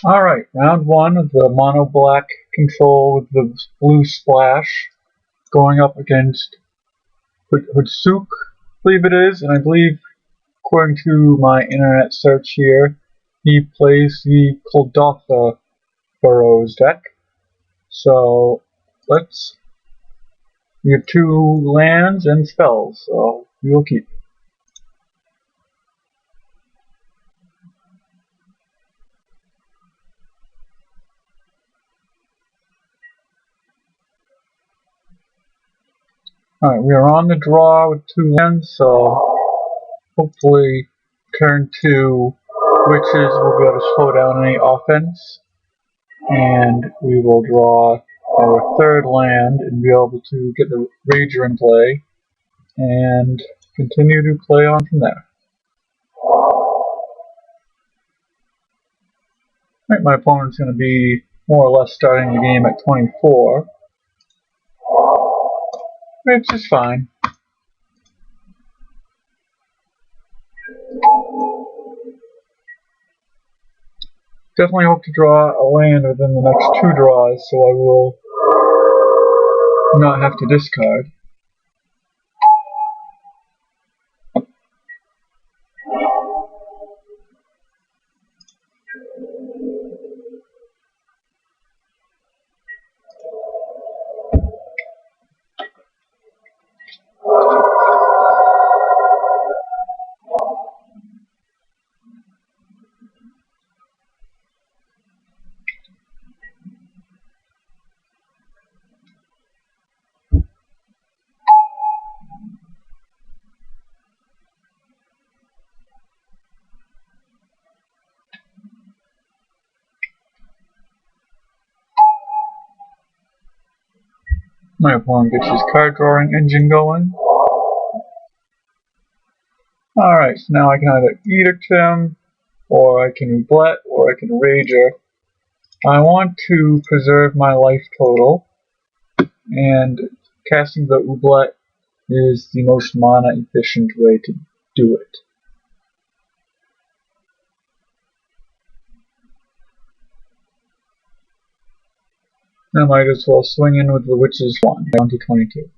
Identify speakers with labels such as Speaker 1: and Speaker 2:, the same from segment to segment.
Speaker 1: Alright, round one of the mono black control with the blue splash going up against Hutsuk, I believe it is, and I believe, according to my internet search here, he plays the Kuldotha Boros deck. So we have two lands and spells, so we will keep. Alright, we are on the draw with two lands, so hopefully turn 2 Witches will be able to slow down any offense, and we will draw our third land and be able to get the Rager in play and continue to play on from there. Right, my opponent's going to be more or less starting the game at 24, which is fine. Definitely hope to draw a land within the next 2 draws, so I will not have to discard. My opponent gets his card drawing engine going. Alright, so now I can either Edict him, or I can Roulette, or I can Rager. I want to preserve my life total, and casting the Roulette is the most mana efficient way to do it. I might as well swing in with the Witch's Wand, down to 22.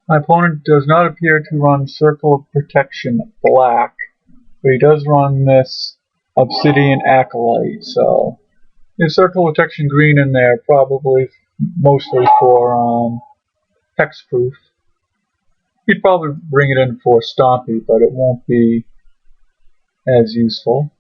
Speaker 1: My opponent does not appear to run Circle of Protection black, but he does run this Obsidian Acolyte, so his Circle of Protection green in there, probably mostly for hexproof. He'd probably bring it in for Stompy, but it won't be as useful.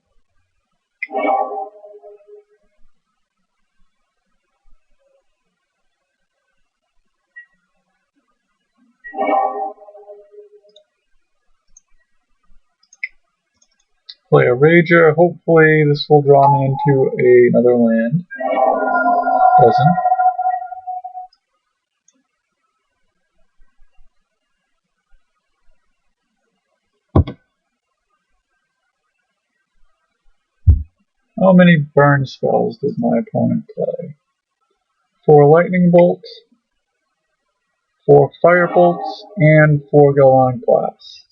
Speaker 1: Play a Rager. Hopefully this will draw me into another land. Doesn't. How many burn spells does my opponent play? 4 lightning bolts, 4 fire bolts, and 4 galvanic blasts.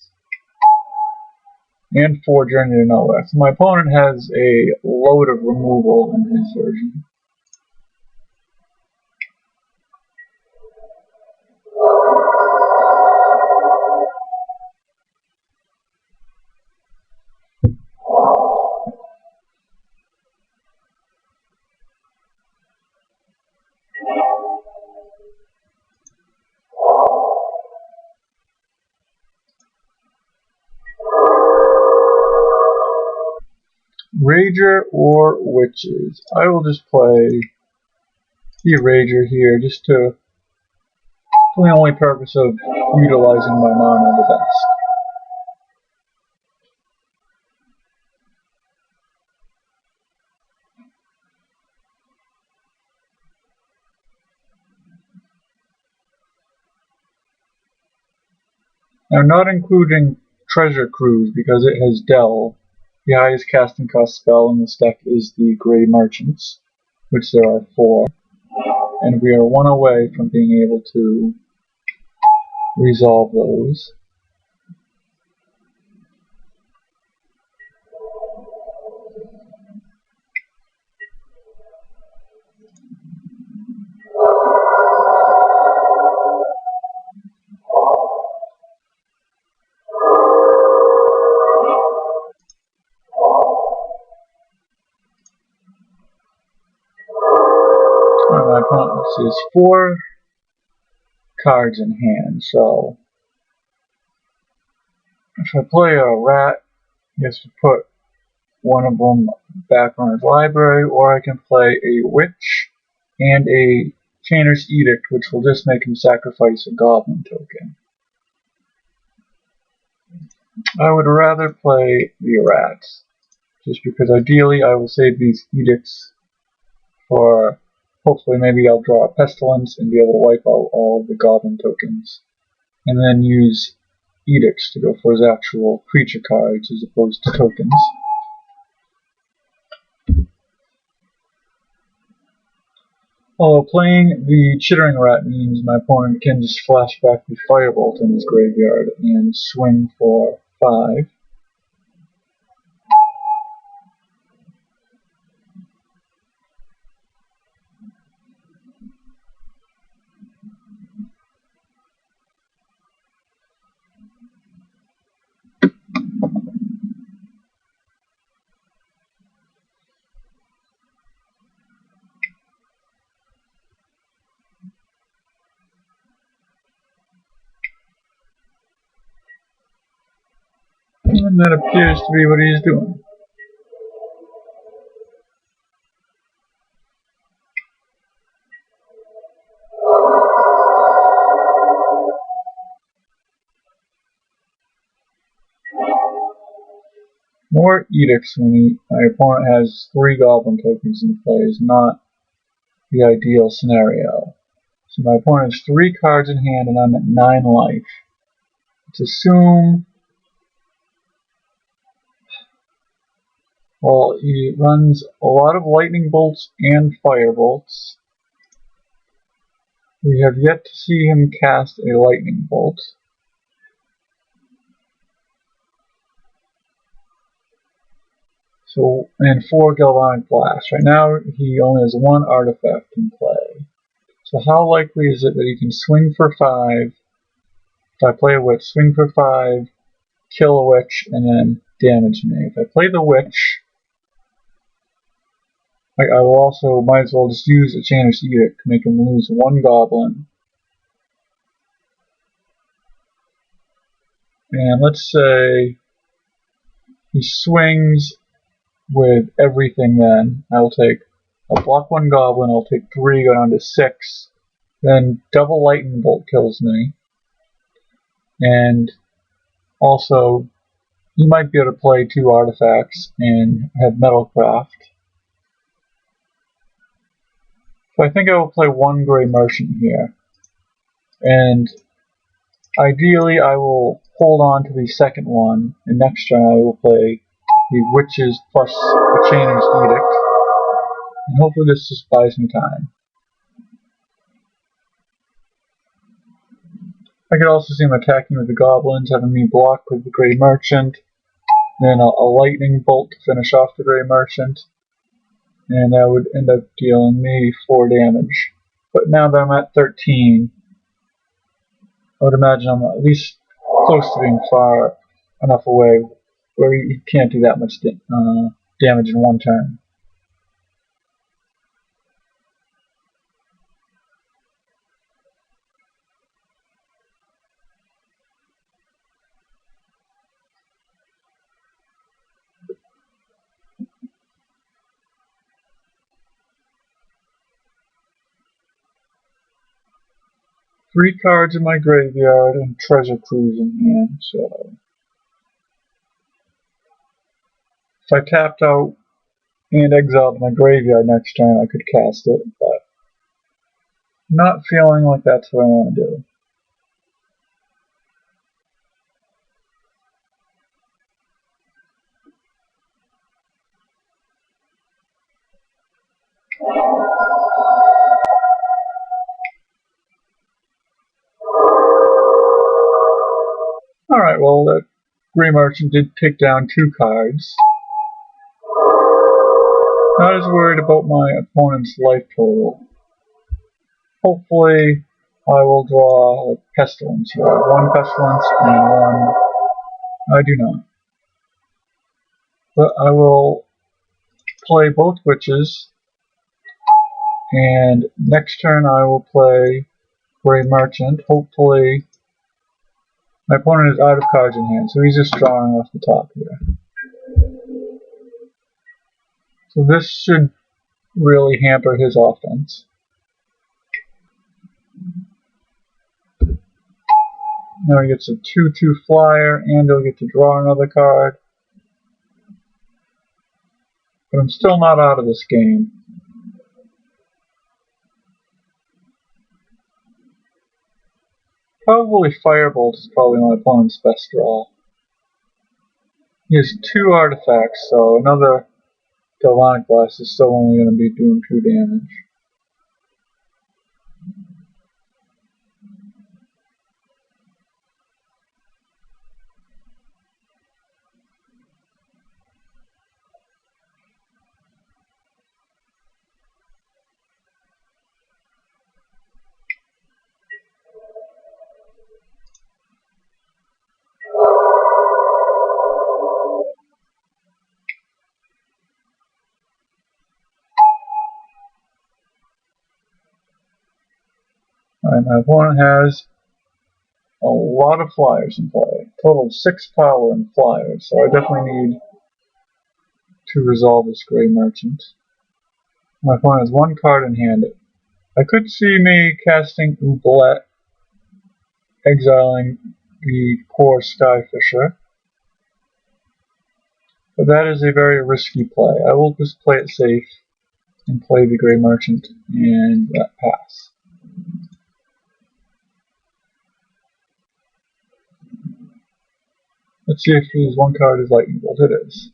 Speaker 1: And 4 journey to nowhere. So my opponent has a load of removal in his version. Rager or Witches. I will just play the Rager here, just for the only purpose of utilizing my mana the best. Now, not including Treasure Cruise because it has Delve. The highest casting cost spell in this deck is the Grey Merchants, which there are 4, and we are 1 away from being able to resolve those. My opponent has 4 cards in hand, so if I play a rat, he has to put one of them back on his library, or I can play a witch and a Chainer's Edict, which will just make him sacrifice a goblin token. I would rather play the rats, just because ideally I will save these edicts for, hopefully maybe I'll draw a pestilence and be able to wipe out all the goblin tokens, and then use edicts to go for his actual creature cards as opposed to tokens. Although playing the Chittering Rat means my opponent can just flash back the Firebolt in his graveyard and swing for 5. And that appears to be what he's doing. More edicts when my opponent has 3 goblin tokens in play is not the ideal scenario. So my opponent has 3 cards in hand and I'm at 9 life. Let's assume, well, he runs a lot of lightning bolts and fire bolts. We have yet to see him cast a lightning bolt. So, and 4 galvanic blasts. Right now he only has 1 artifact in play. So how likely is it that he can swing for 5, if I play a witch, swing for 5, kill a witch, and then damage me? If I play the witch, I will also, might as well just use a Chainer's Edict to make him lose 1 goblin. And let's say he swings with everything then. I'll block 1 goblin, I'll take 3, go down to 6. Then double lightning bolt kills me. And also, he might be able to play 2 artifacts and have Metalcraft. So I think I will play 1 Grey Merchant here. And ideally I will hold on to the second one, and next turn I will play the Witches plus the Chainer's Edict. And hopefully this just buys me time. I could also see him attacking with the goblins, having me block with the Grey Merchant, then a lightning bolt to finish off the Grey Merchant, and that would end up dealing me 4 damage. But now that I'm at 13, I would imagine I'm at least close to being far enough away where he can't do that much damage in 1 turn. Three cards in my graveyard and Treasure Cruise in hand, so if I tapped out and exiled my graveyard next turn, I could cast it, but not feeling like that's what I want to do. total. That Gray Merchant did take down 2 cards. Not as worried about my opponent's life total. Hopefully, I will draw a Pestilence here. 1 Pestilence and 1. I do not. But I will play both Witches, and next turn I will play Gray Merchant. Hopefully, my opponent is out of cards in hand, so he's just drawing off the top here. So this should really hamper his offense. Now he gets a 2/2 flyer, and he'll get to draw another card. But I'm still not out of this game. Probably Firebolt is probably my opponent's best draw. He has 2 artifacts, so another Galvanic Blast is still only going to be doing 2 damage. Alright, my opponent has a lot of flyers in play. Total of 6 power in flyers, so I definitely need to resolve this Gray Merchant. My opponent has 1 card in hand. I could see me casting Oublet, exiling the core Skyfisher, but that is a very risky play. I will just play it safe and play the Gray Merchant and let pass. Let's see if his 1 card is Lightning Bolt. It is.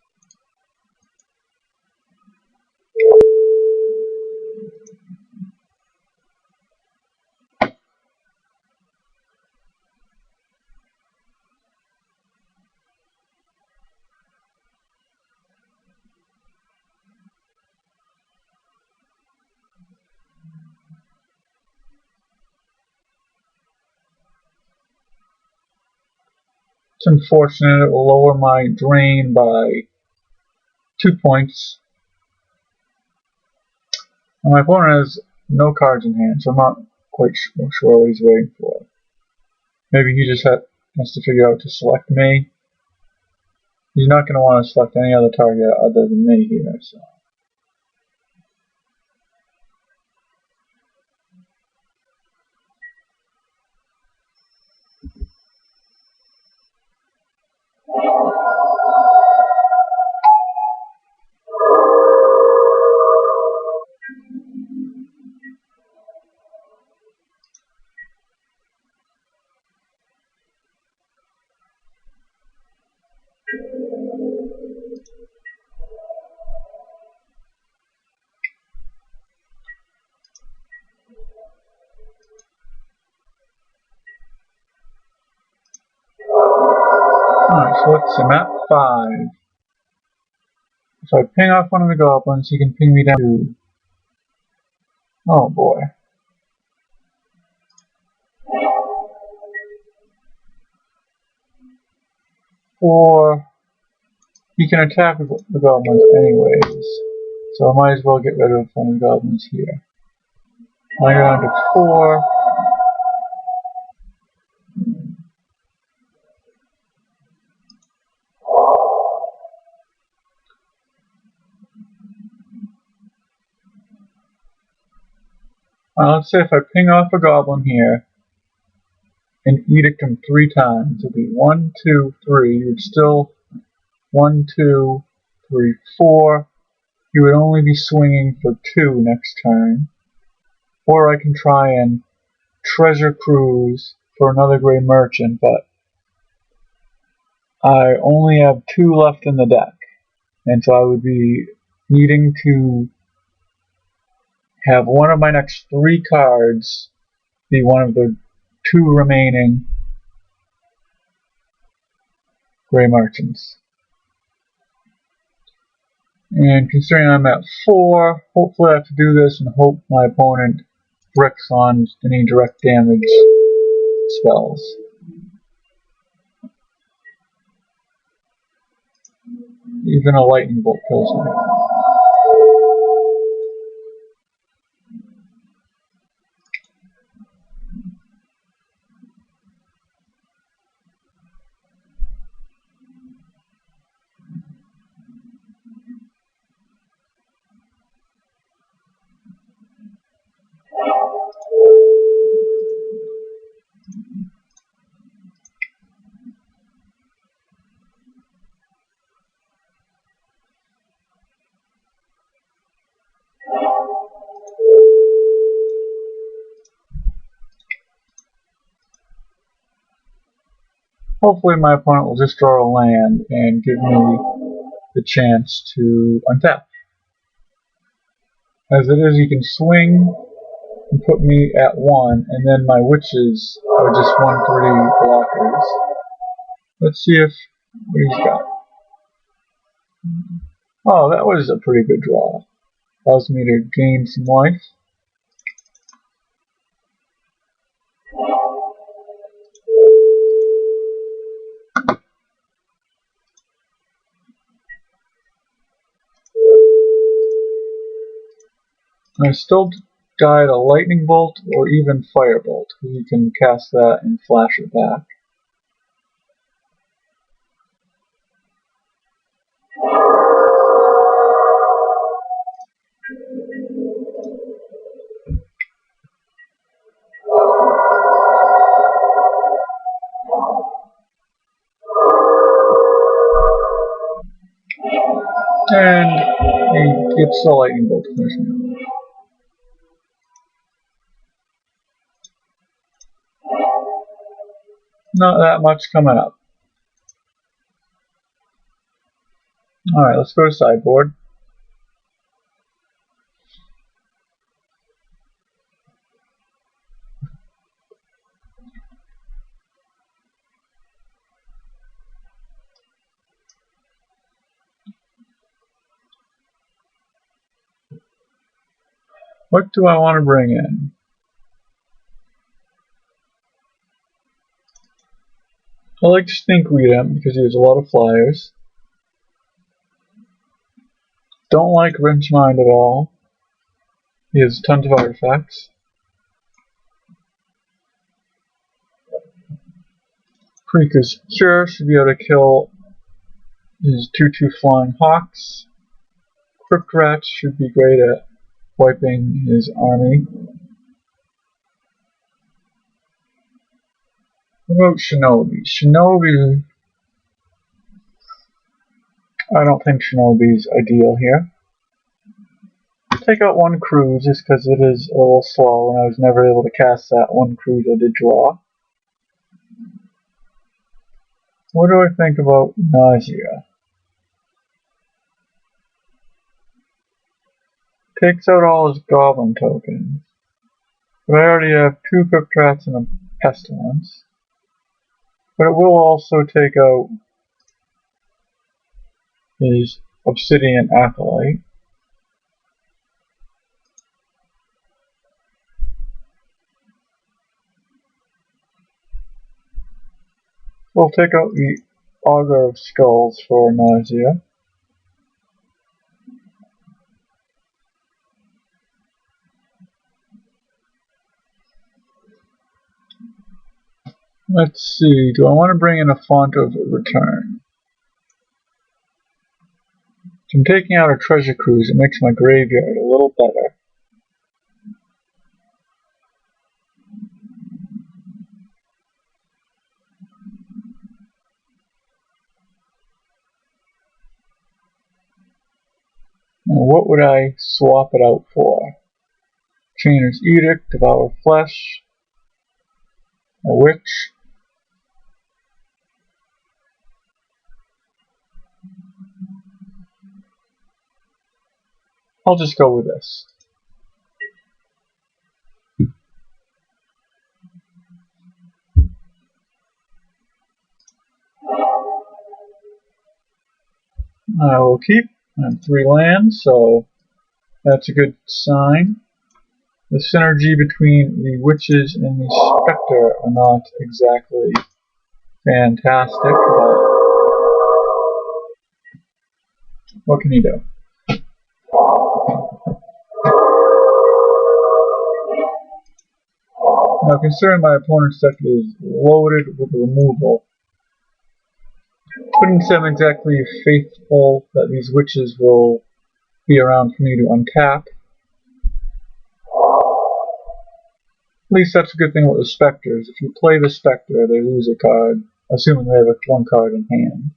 Speaker 1: It's unfortunate. It will lower my drain by 2 points. And my opponent has no cards in hand, so I'm not quite sure what he's waiting for. Maybe he just has to figure out to select me. He's not going to want to select any other target other than me here. So. Alright, so let's see, I'm at 5. If I ping off one of the goblins, he can ping me down to... Oh boy. Or he can attack the goblins anyways, so I might as well get rid of one of the goblins here. I go down to 4. Let's say if I ping off a goblin here and edict him 3 times, it would be 1, 2, 3. He would still 1, 2, 3, 4. He would only be swinging for 2 next turn. Or I can try and treasure cruise for another Gray Merchant, but I only have 2 left in the deck, and so I would be needing to have one of my next 3 cards be one of the 2 remaining gray merchants. And considering I'm at 4, hopefully I have to do this and hope my opponent bricks on any direct damage spells. Even a lightning bolt kills me. Hopefully my opponent will just draw a land and give me the chance to untap. As it is, he can swing and put me at 1, and then my witches are just 1/3 blockers. Let's see if what he's got. Oh, that was a pretty good draw. Allows me to gain some life. I still died a lightning bolt or even firebolt, because you can cast that and flash it back. And he gets the lightning bolt to finish me off. Not that much coming up. Alright, let's go to sideboard. What do I want to bring in? I like to stinkweed him because he has a lot of flyers. Don't like Wrenchmind at all. He has tons of artifacts. Krika's Cure should be able to kill his 2/2 flying hawks. Crypt Rats should be great at wiping his army. What about Shinobi? Shinobi, I don't think Shinobi's ideal here. Take out 1 cruise just because it is a little slow and I was never able to cast that 1 cruise I did draw. What do I think about Nausea? Takes out all his goblin tokens. But I already have 2 Crypt Rats and a Pestilence. But it will also take out his Obsidian Acolyte. We'll take out the Augur of Skulls for Nausea. Let's see, do I want to bring in a Font of Return? So I'm taking out a Treasure Cruise, it makes my graveyard a little better. Now what would I swap it out for? Chainer's Edict, Devour Flesh, a Witch. I'll just go with this. I will keep. I have 3 lands, so that's a good sign. The synergy between the witches and the spectre are not exactly fantastic, but what can you do? Now, considering my opponent's deck is loaded with removal, wouldn't say I'm exactly faithful that these witches will be around for me to untap. At least that's a good thing with the specters. If you play the spectre, they lose a card, assuming they have 1 card in hand.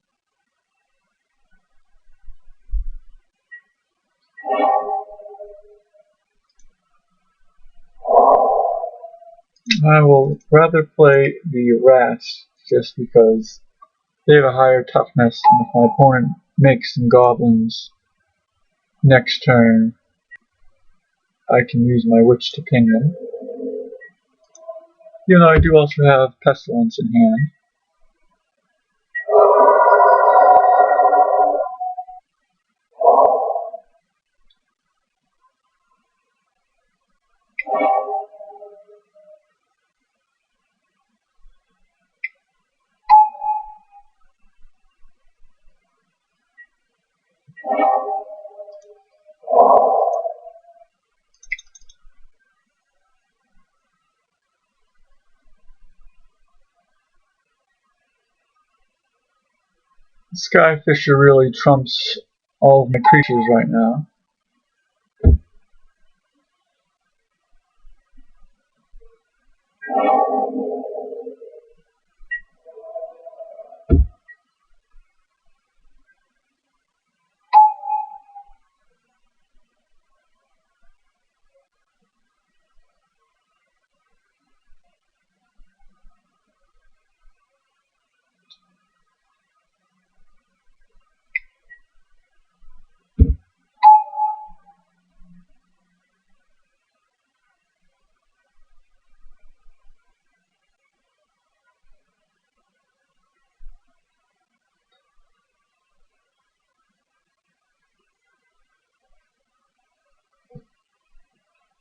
Speaker 1: I will rather play the rats just because they have a higher toughness, and if my opponent makes some goblins next turn, I can use my witch to ping them. Even though I do also have pestilence in hand. Skyfisher really trumps all of my creatures right now.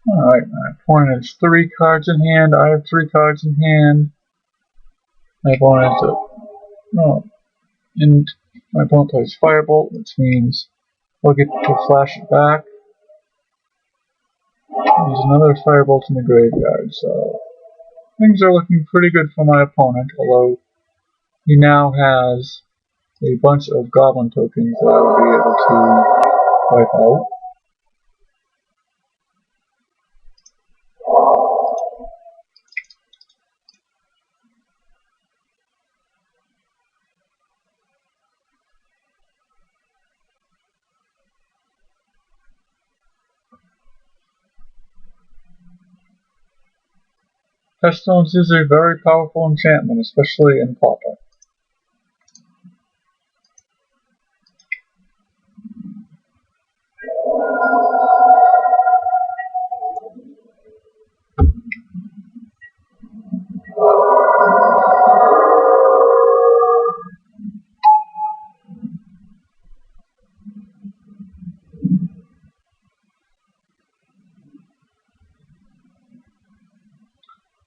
Speaker 1: Alright, my opponent has 3 cards in hand, I have 3 cards in hand. My opponent has and my opponent plays Firebolt, which means I'll get to flash it back. There's another Firebolt in the graveyard, so things are looking pretty good for my opponent, although he now has a bunch of goblin tokens that I will be able to wipe out. Pestilence is a very powerful enchantment, especially in Pauper.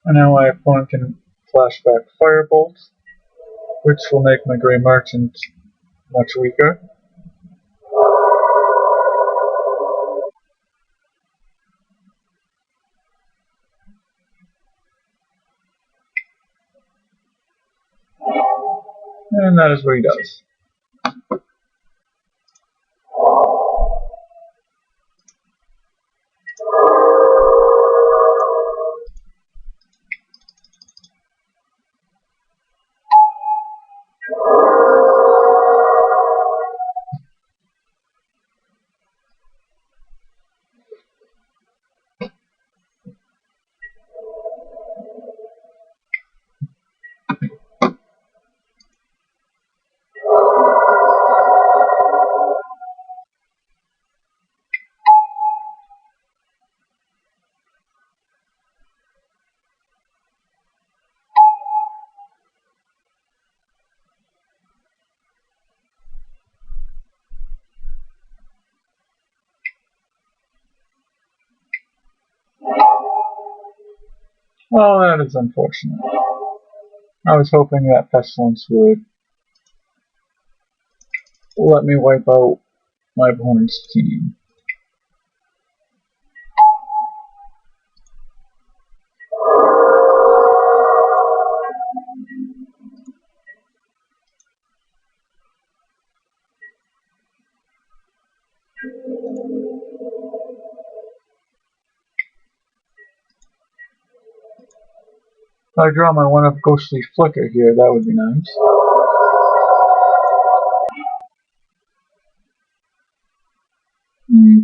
Speaker 1: And now my opponent can flashback Firebolt, which will make my Grey Merchant much weaker. And that is what he does. Oh, that is unfortunate. I was hoping that pestilence would let me wipe out my opponent's team. If I draw my one-up Ghostly Flicker here, that would be nice.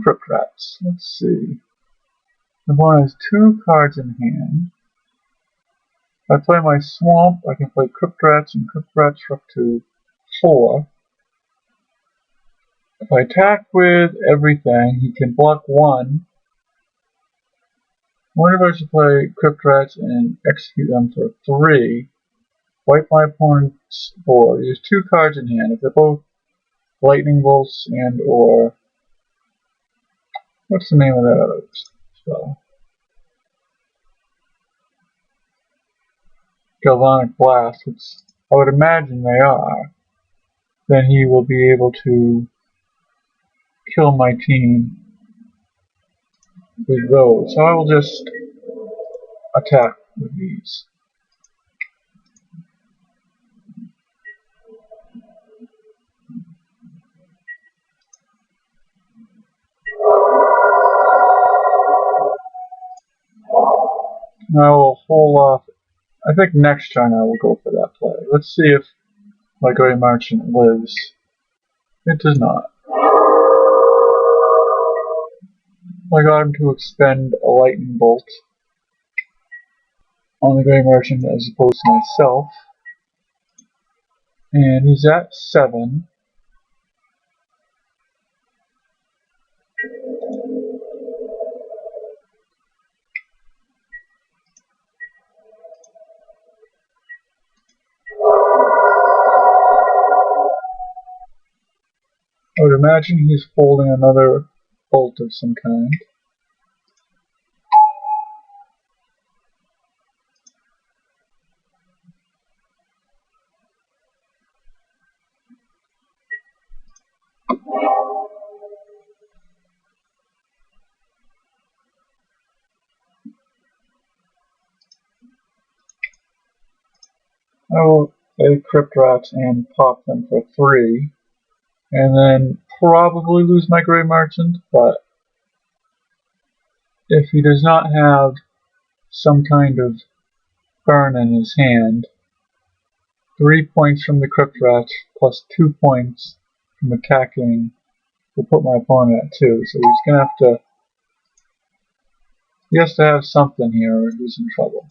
Speaker 1: Crypt Rats. Let's see. The opponent has 2 cards in hand. If I play my Swamp, I can play Crypt Rats and Crypt Rats for up to 4. If I attack with everything, he can block 1. I wonder if I should play Crypt Rats and execute them for 3. Wipe my opponent's board. He has 2 cards in hand. If they're both Lightning Bolts and or... what's the name of that other spell? Galvanic Blast, which I would imagine they are. Then he will be able to kill my team with those. So I will just attack with these. I will hold off. I think next turn I will go for that play. Let's see if my Grey Merchant lives. It does not. I got him to expend a Lightning Bolt on the Grey Merchant as opposed to myself. And he's at 7. I would imagine he's holding another bolt of some kind. I will play Crypt Rats and pop them for 3. And then probably lose my Grey Merchant, but if he does not have some kind of burn in his hand, 3 points from the Crypt Rats plus 2 points from attacking will put my opponent at 2. So he's gonna have to. He has to have something here or he's in trouble.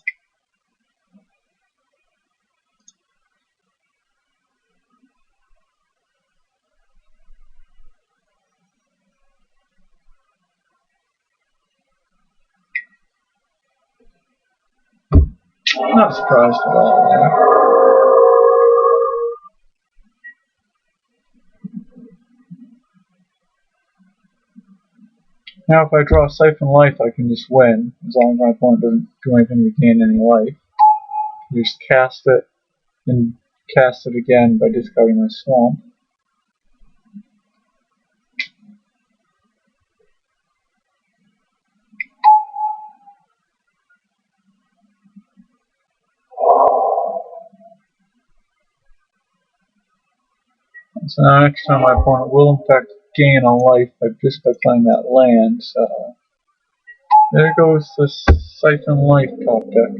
Speaker 1: Not surprised at all there. Now if I draw Siphon Life I can just win, as long as my opponent doesn't do anything to gain any life. I just cast it and cast it again by discarding my Swamp. So now next time my opponent will in fact gain a life just by playing that land, so there goes the Siphon Life top deck.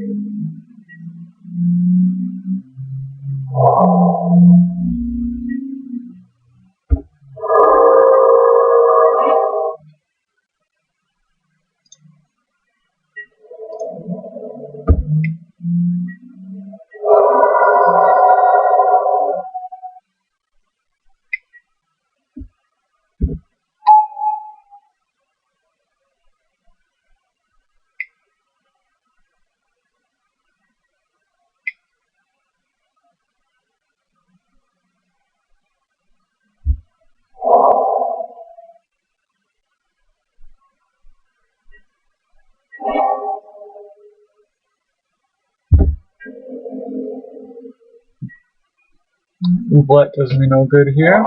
Speaker 1: Ooblet does me no good here.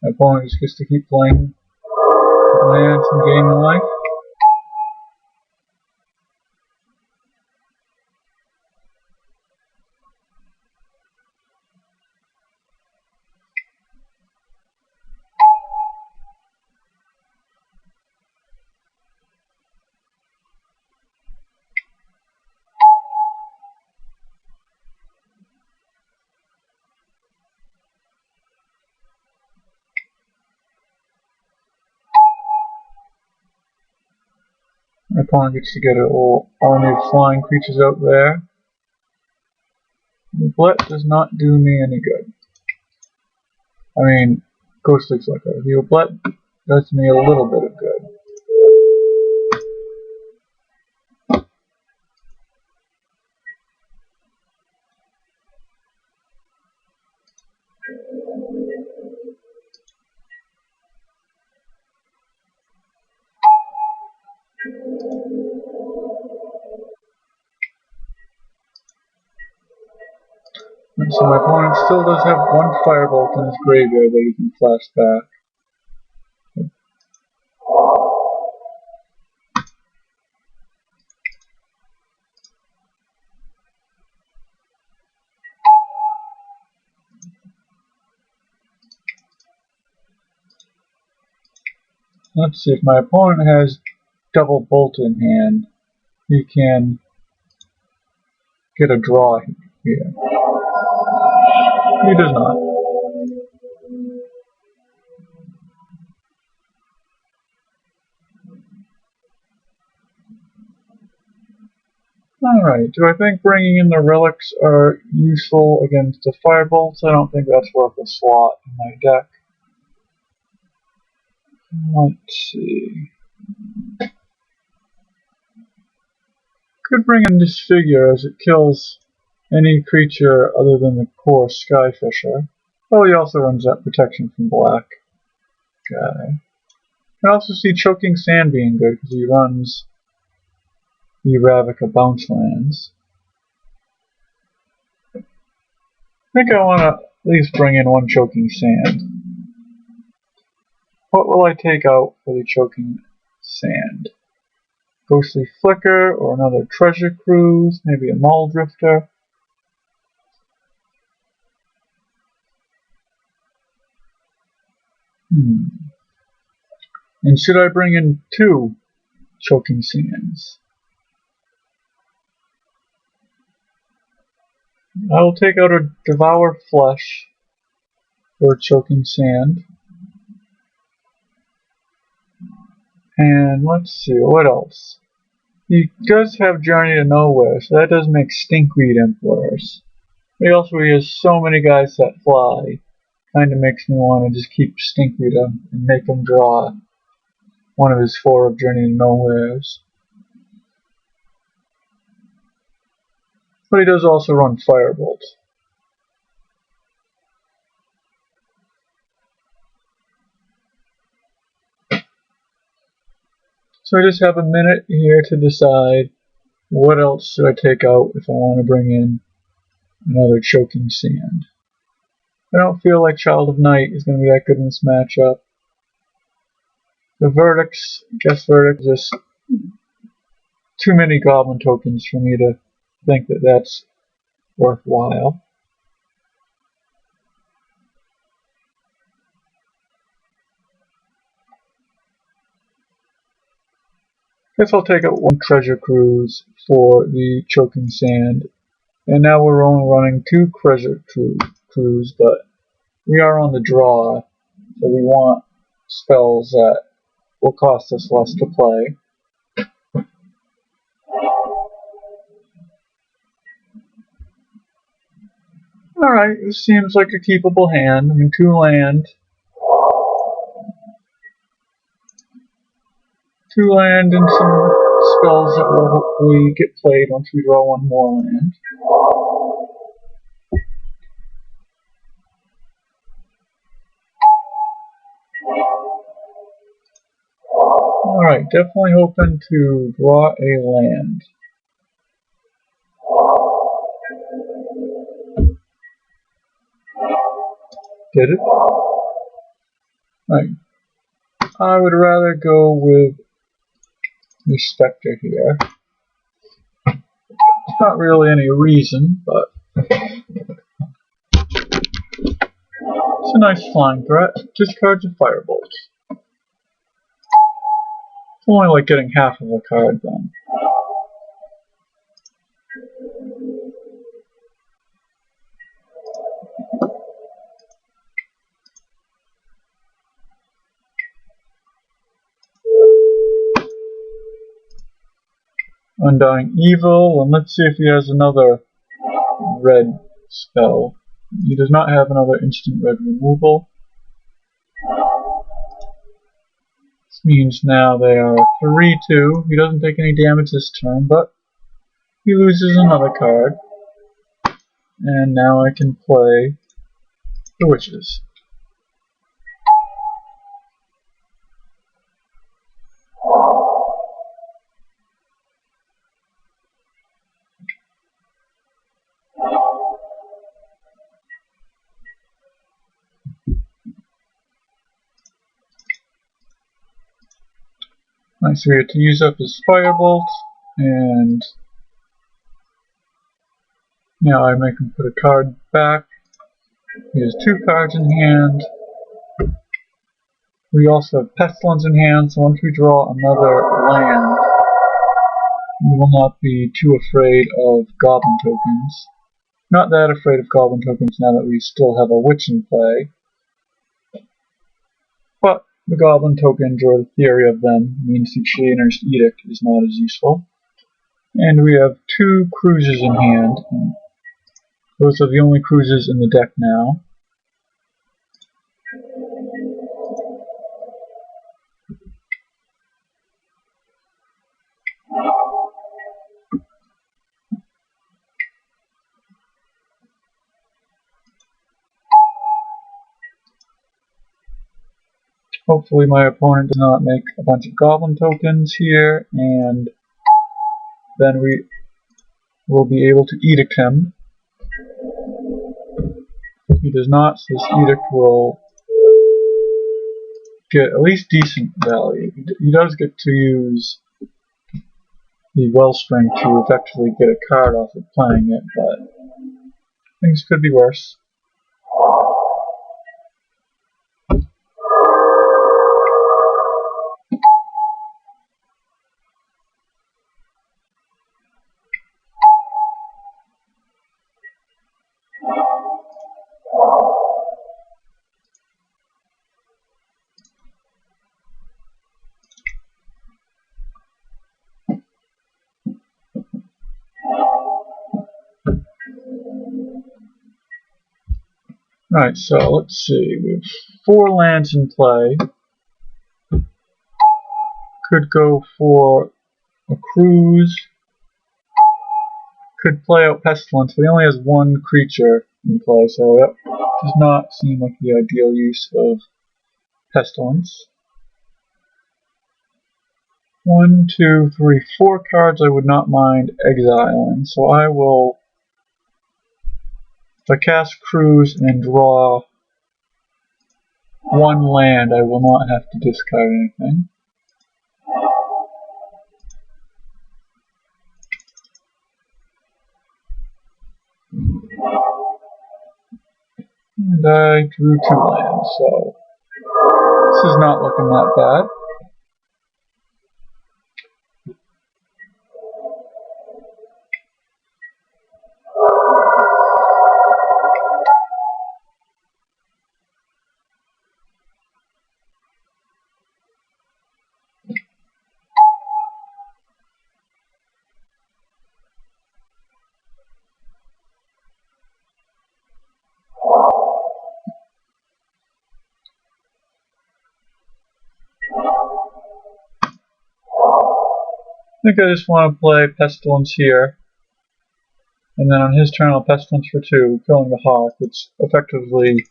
Speaker 1: My opponent just gets to keep playing lands and gaining life. My opponent gets to get a little army of flying creatures out there. Ooblet does not do me any good. I mean, Ghostly Flicker. The Ooblet does me a little bit of good. And so my opponent still does have one Firebolt in his graveyard that he can flash back. Let's see, if my opponent has double Bolt in hand, he can get a draw here. He does not. Alright, do I think bringing in the relics are useful against the Firebolts? I don't think that's worth a slot in my deck. Let's see. Could bring in Disfigure as it kills any creature other than the core Skyfisher. Oh, he also runs that protection from black guy. I can also see Choking Sand being good because he runs the Ravnica bounce lands. I think I want to at least bring in one Choking Sand. What will I take out for the Choking Sand? Ghostly Flicker or another Treasure Cruise, maybe a Mull Drifter. And should I bring in two Choking Sands? I will take out a Devour Flesh for a Choking Sand. And let's see, what else? He does have Journey to Nowhere, so that does make Stinkweed Emperors. But also he has so many guys that fly. Kinda makes me want to just keep Stinkweed and make him draw one of his 4 of Journey to Nowheres. But he does also run Firebolt. So I just have a minute here to decide what else should I take out if I want to bring in another Choking Sand. I don't feel like Child of Night is going to be that good in this matchup. The Verdicts, Guess Verdict, is just too many Goblin tokens for me to think that that's worthwhile. Guess I'll take out one Treasure Cruise for the Choking Sand. And now we're only running 2 Treasure Cruise, but we are on the draw, so we want spells that will cost us less to play. Alright, this seems like a keepable hand. I mean, 2 land. 2 land and some spells that will hopefully get played once we draw one more land. Alright, definitely hoping to draw a land. Did it? Right. I would rather go with the Spectre here. Not really any reason, but it's a nice flying threat. Discards a Firebolt. It's only like getting half of a card then. Undying Evil, and let's see if he has another red spell. He does not have another instant red removal. This means now they are 3-2. He doesn't take any damage this turn, but he loses another card. And now I can play the Witches. Nice, so we get to use up his Firebolt, and now I make him put a card back. He has 2 cards in hand. We also have Pestilence in hand, so once we draw another land, we will not be too afraid of Goblin tokens. Not that afraid of Goblin tokens now that we still have a Witch in play. But the Goblin tokens, or the theory of them, means the Chainer's Edict is not as useful. And we have 2 cruises in hand. Those are the only cruises in the deck now. Hopefully my opponent does not make a bunch of Goblin tokens here, and then we will be able to edict him. If he does not, so this edict will get at least decent value. He does get to use the Wellspring to effectively get a card off of playing it, but things could be worse. Alright, so let's see. We have 4 lands in play. Could go for a cruise. Could play out Pestilence, but he only has 1 creature in play, so that does not seem like the ideal use of Pestilence. 1, 2, 3, 4 cards I would not mind exiling, so I will, if I cast Cruise and draw 1 land, I will not have to discard anything. And I drew 2 lands, so this is not looking that bad. I think I just want to play Pestilence here, and then on his turn I'll Pestilence for 2, killing the Hawk, which effectively,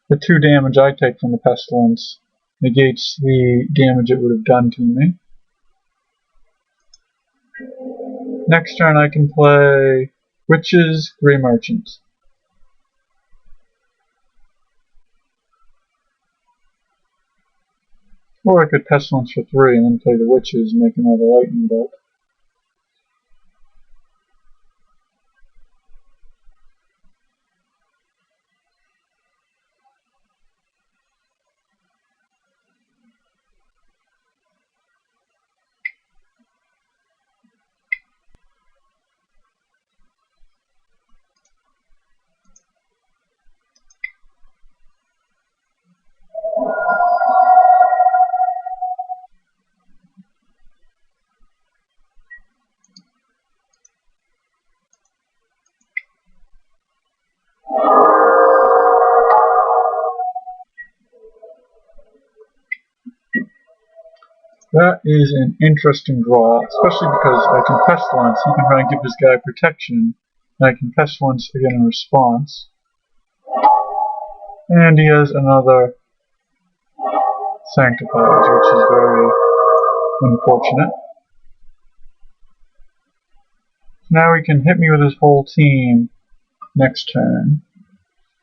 Speaker 1: the 2 damage I take from the Pestilence negates the damage it would have done to me. Next turn I can play Witches, Grey Merchant. Or I could pestilence for 3 and then play the witches and make another lightning bolt. That is an interesting draw, especially because I can pestilence. He can try and give this guy protection, and I can pestilence again in response. And he has another sanctifies, which is very unfortunate. Now he can hit me with his whole team next turn.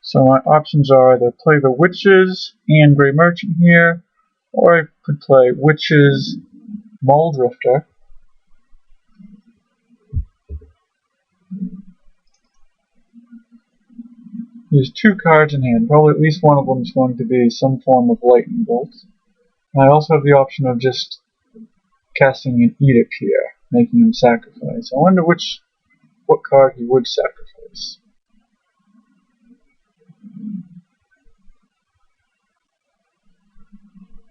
Speaker 1: So my options are either play the witches and Grey Merchant here, or I could play witches, Muldrifter. He has 2 cards in hand. Probably at least one of them is going to be some form of lightning bolt. And I also have the option of just casting an edict here, making him sacrifice. I wonder what card he would sacrifice.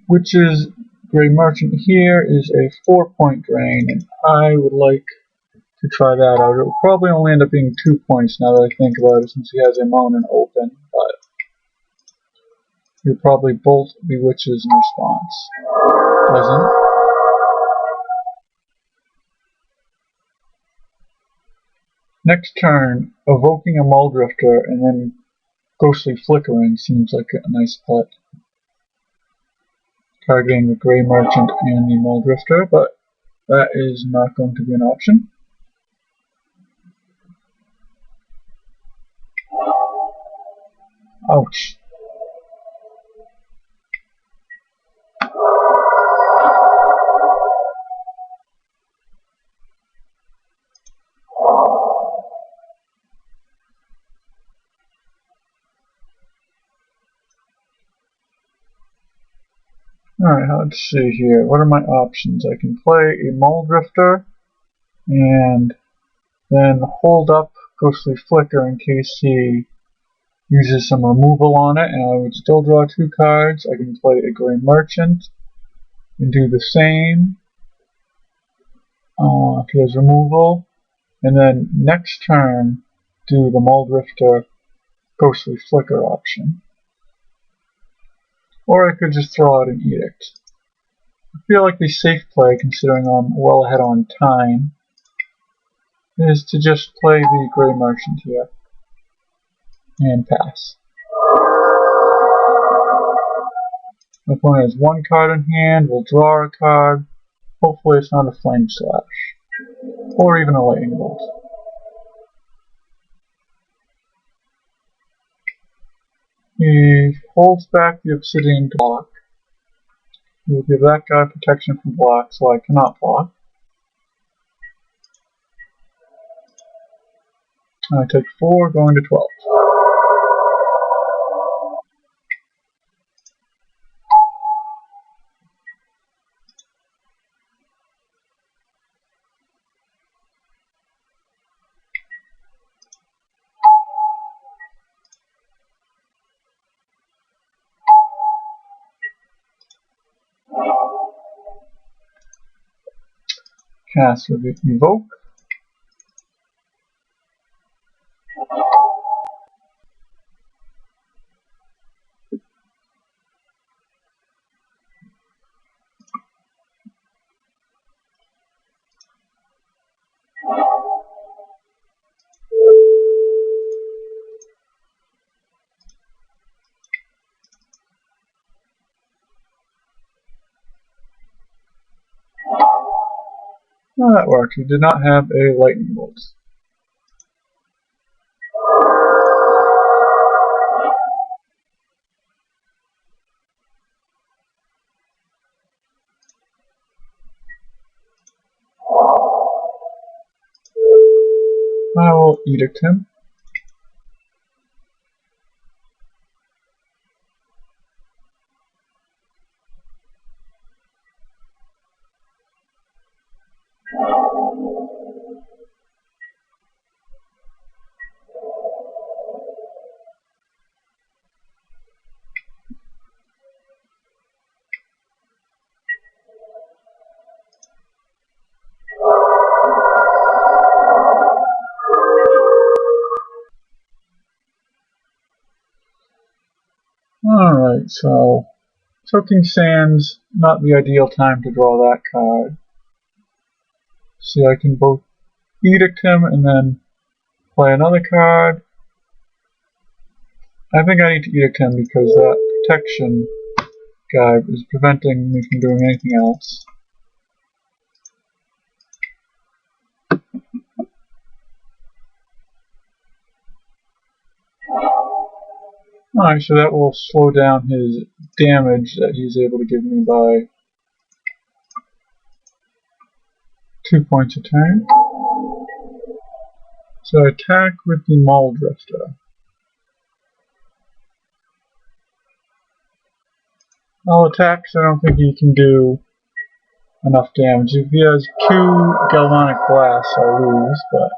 Speaker 1: Witches, Grey Merchant here is a 4-point drain, and I would like to try that out. It will probably only end up being 2 points now that I think about it, since he has Amon and open, but he'll probably bolt the witches in response. Doesn't. Next turn, evoking a Muldrifter and then ghostly flickering seems like a nice play. Targeting the Grey Merchant and the Muldrifter, but that is not going to be an option. Ouch. Alright, let's see here. What are my options? I can play a Muldrifter and then hold up Ghostly Flicker in case he uses some removal on it, and I would still draw 2 cards. I can play a Grey Merchant and do the same if he has removal, and then next turn do the Muldrifter Ghostly Flicker option. Or I could just throw out an Edict. I feel like the safe play, considering I'm well ahead on time, is to just play the Grey Merchant here and pass. My opponent has 1 card in hand, we'll draw a card. Hopefully it's not a Flame Slash, or even a Lightning Bolt. He holds back the Obsidian to block. He will give that guy protection from block, so I cannot block. I take 4, going to 12. Cast with the Evoke. Oh, that worked. He did not have a Lightning Bolt. I will edict him. Alright, so Soaking Sands, not the ideal time to draw that card. So I can both edict him and then play another card. I think I need to edict him because that protection guy is preventing me from doing anything else. Alright, so that will slow down his damage that he's able to give me by 2 points a turn. So I attack with the Mall Drifter. I'll attack because I don't think he can do enough damage. If he has 2 Galvanic Blasts, I lose, but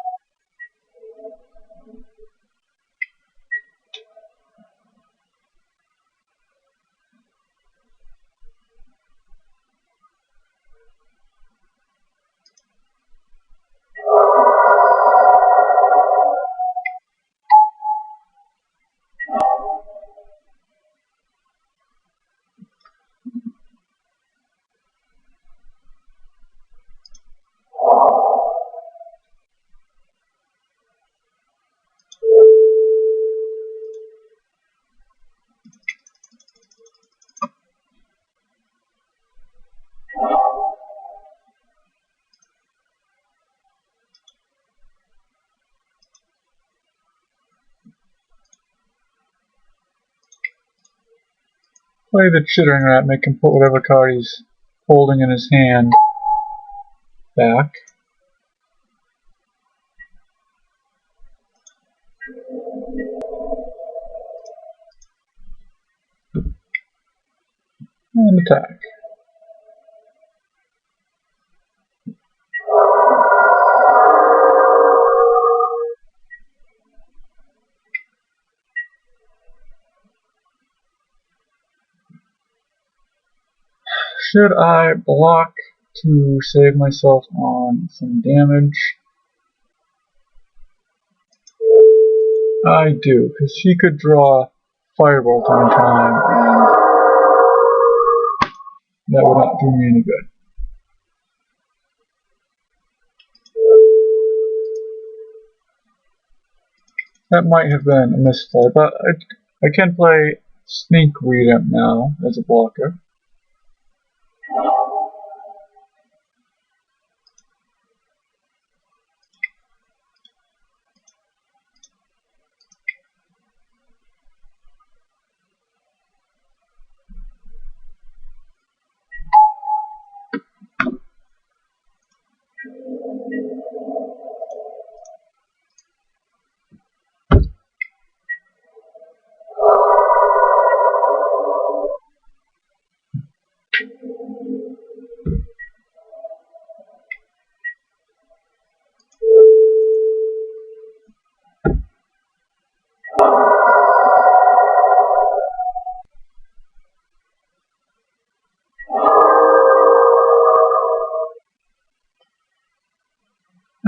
Speaker 1: play the Chittering Rat, make him put whatever card he's holding in his hand back. And attack. Should I block to save myself on some damage? I do, because she could draw Firebolt on time, and that would not do me any good. That might have been a misplay, but I can play Sneak Read now as a blocker.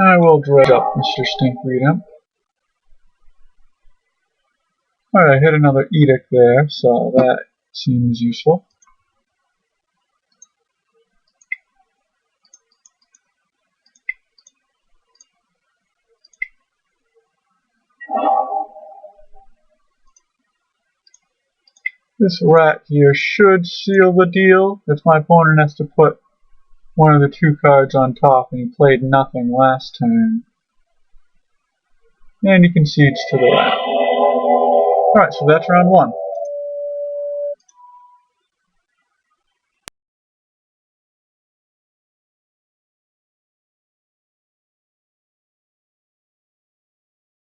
Speaker 1: I will dredge up Mr. Stinkweed. Alright, I hit another edict there, so that seems useful. This rat here should seal the deal if my opponent has to put one of the 2 cards on top and he played nothing last turn. And he concedes to the rat. Alright, so that's round 1.